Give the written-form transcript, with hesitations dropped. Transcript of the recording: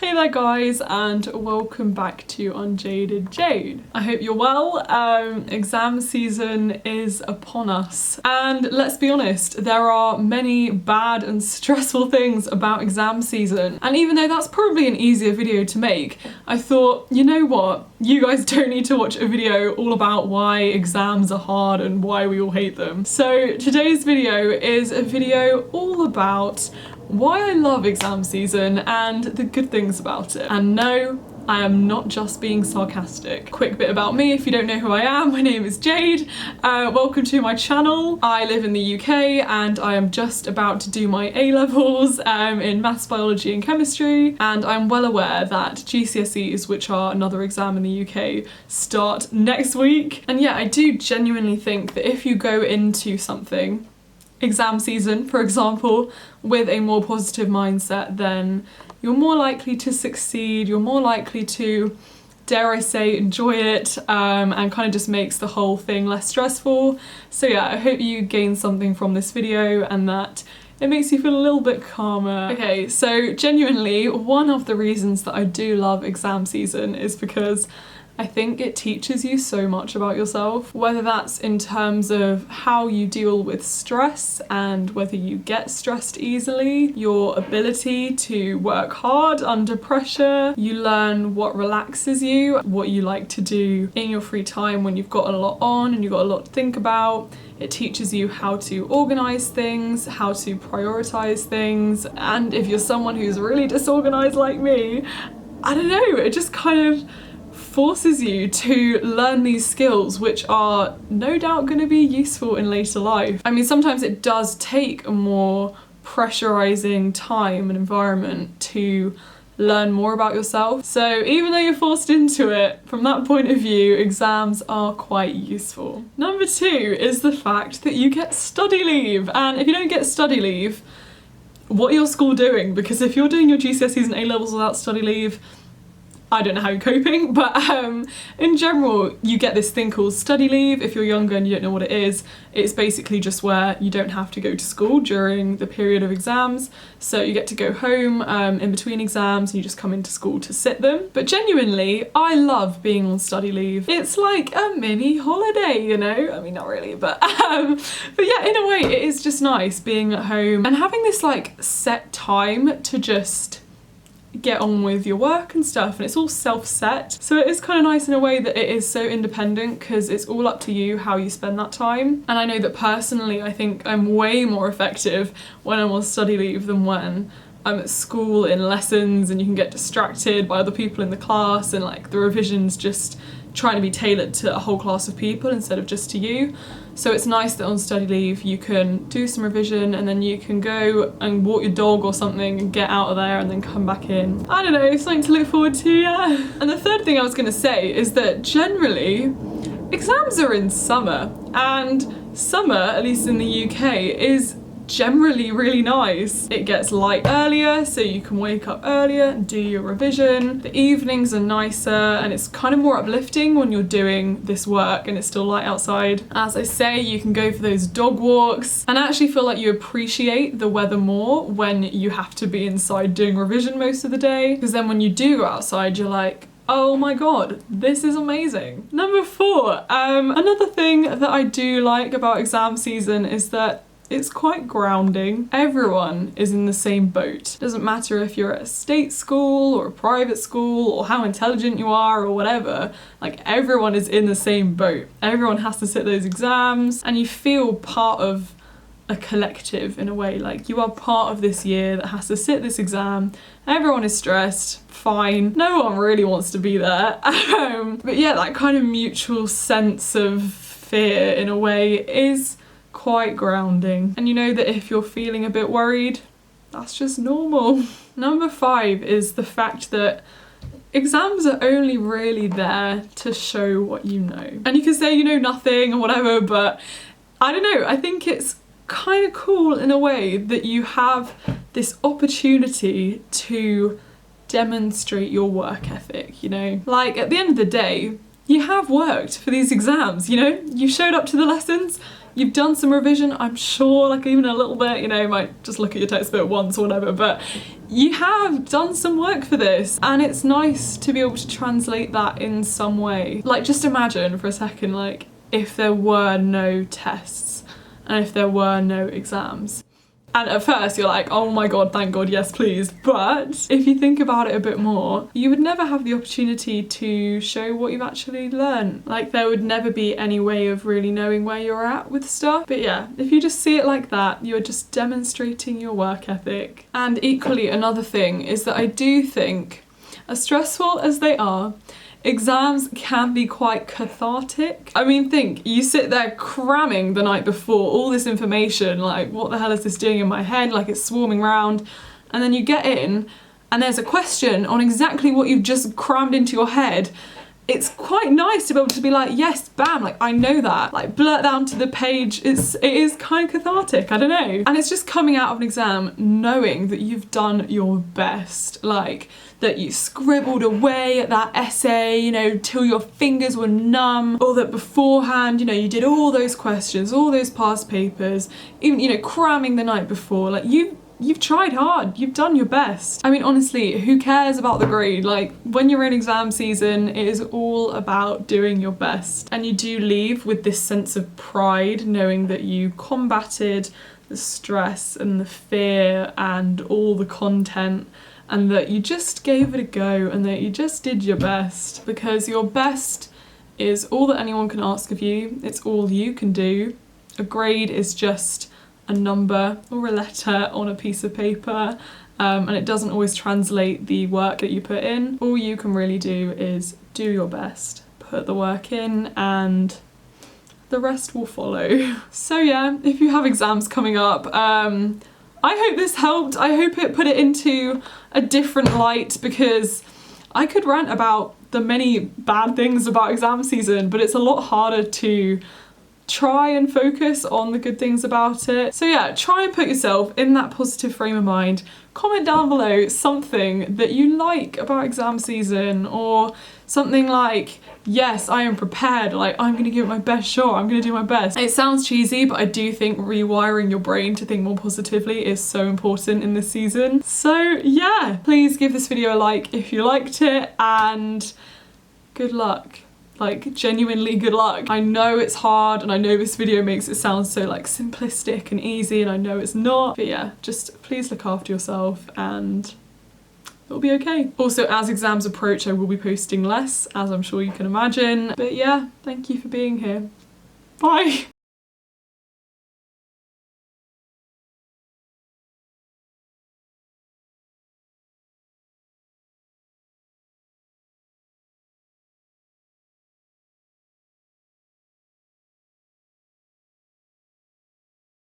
Hey there guys, and welcome back to UnJaded Jade. I hope you're well. Exam season is upon us, and let's be honest, there are many bad and stressful things about exam season, and even though that's probably an easier video to make, I thought, you know what, you guys don't need to watch a video all about why exams are hard and why we all hate them. So today's video is a video all about why I love exam season and the good things about it. And no, I am not just being sarcastic. Quick bit about me if you don't know who I am. My name is Jade. Welcome to my channel. I live in the UK and I am just about to do my A-levels in maths, biology and chemistry, and I'm well aware that GCSEs, which are another exam in the UK, start next week. And yeah, I do genuinely think that if you go into something, exam season, for example, with a more positive mindset, then you're more likely to succeed, you're more likely to, dare I say, enjoy it, and kind of just makes the whole thing less stressful. So yeah, I hope you gain something from this video and that it makes you feel a little bit calmer. Okay, so genuinely, one of the reasons that I do love exam season is because I think it teaches you so much about yourself, whether that's in terms of how you deal with stress and whether you get stressed easily, your ability to work hard under pressure. You learn what relaxes you, what you like to do in your free time when you've got a lot on and you've got a lot to think about. It teaches you how to organise things, how to prioritise things, and if you're someone who's really disorganised like me, I don't know, it just kind of forces you to learn these skills, which are no doubt going to be useful in later life. I mean, sometimes it does take a more pressurizing time and environment to learn more about yourself. So even though you're forced into it, from that point of view, exams are quite useful. Number two is the fact that you get study leave. And if you don't get study leave, what are your school doing? Because if you're doing your GCSEs and A-levels without study leave, I don't know how you're coping, but in general, you get this thing called study leave. If you're younger and you don't know what it is, it's basically just where you don't have to go to school during the period of exams. So you get to go home in between exams and you just come into school to sit them. But genuinely, I love being on study leave. It's like a mini holiday, you know? I mean, not really, but yeah, in a way, it is just nice being at home and having this like set time to just get on with your work and stuff, and it's all self-set, so it is kind of nice in a way that it is so independent because it's all up to you how you spend that time. And I know that personally I think I'm way more effective when I'm on study leave than when I'm at school in lessons and you can get distracted by other people in the class and like the revision's just trying to be tailored to a whole class of people instead of just to you. So it's nice that on study leave you can do some revision and then you can go and walk your dog or something and get out of there and then come back in. I don't know, something to look forward to, yeah. And the third thing I was gonna say is that generally exams are in summer, and summer, at least in the UK, is generally really nice. It gets light earlier, so you can wake up earlier and do your revision. The evenings are nicer and it's kind of more uplifting when you're doing this work and it's still light outside. As I say, you can go for those dog walks and I actually feel like you appreciate the weather more when you have to be inside doing revision most of the day, because then when you do go outside you're like, oh my god, this is amazing. Number four, another thing that I do like about exam season is that it's quite grounding. Everyone is in the same boat. Doesn't matter if you're at a state school or a private school or how intelligent you are or whatever, like everyone is in the same boat. Everyone has to sit those exams and you feel part of a collective in a way, like you are part of this year that has to sit this exam. Everyone is stressed, fine. No one really wants to be there. But yeah, that kind of mutual sense of fear in a way is quite grounding, and you know that if you're feeling a bit worried, that's just normal. Number five is the fact that exams are only really there to show what you know. And you can say you know nothing or whatever, but I don't know, I think it's kind of cool in a way that you have this opportunity to demonstrate your work ethic, you know? Like at the end of the day, you have worked for these exams, you know? You showed up to the lessons, you've done some revision, I'm sure, like even a little bit, you know, you might just look at your textbook once or whatever, but you have done some work for this, and it's nice to be able to translate that in some way. Like, just imagine for a second, like, if there were no tests and if there were no exams. And at first you're like, oh my god, thank god, yes please. But if you think about it a bit more, you would never have the opportunity to show what you've actually learned. Like, there would never be any way of really knowing where you're at with stuff. But yeah, if you just see it like that, you're just demonstrating your work ethic. And equally, another thing is that I do think, as stressful as they are, exams can be quite cathartic. I mean, think, you sit there cramming the night before all this information, like what the hell is this doing in my head, like it's swarming around, and then you get in and there's a question on exactly what you've just crammed into your head. It's quite nice to be able to be like, yes, bam, like I know that, like blurt down to the page. It is kind of cathartic, I don't know. And it's just coming out of an exam knowing that you've done your best, like that you scribbled away at that essay, you know, till your fingers were numb, or that beforehand, you know, you did all those questions, all those past papers, even, you know, cramming the night before. Like, you've tried hard, you've done your best. I mean, honestly, who cares about the grade? Like, when you're in exam season, it is all about doing your best. And you do leave with this sense of pride, knowing that you combated the stress and the fear and all the content, and that you just gave it a go and that you just did your best. Because your best is all that anyone can ask of you. It's all you can do. A grade is just a number or a letter on a piece of paper, and it doesn't always translate the work that you put in. All you can really do is do your best, put the work in, and the rest will follow. So yeah, if you have exams coming up, I hope this helped. I hope it put it into a different light, because I could rant about the many bad things about exam season, but it's a lot harder to try and focus on the good things about it. So yeah, try and put yourself in that positive frame of mind. Comment down below something that you like about exam season, or something like, yes, I am prepared, like I'm gonna give it my best shot, I'm gonna do my best. It sounds cheesy, but I do think rewiring your brain to think more positively is so important in this season. So yeah, please give this video a like if you liked it, and good luck. Like, genuinely good luck. I know it's hard, and I know this video makes it sound so like simplistic and easy, and I know it's not, but yeah, just please look after yourself and it'll be okay. Also, as exams approach, I will be posting less, as I'm sure you can imagine. But yeah, thank you for being here. Bye.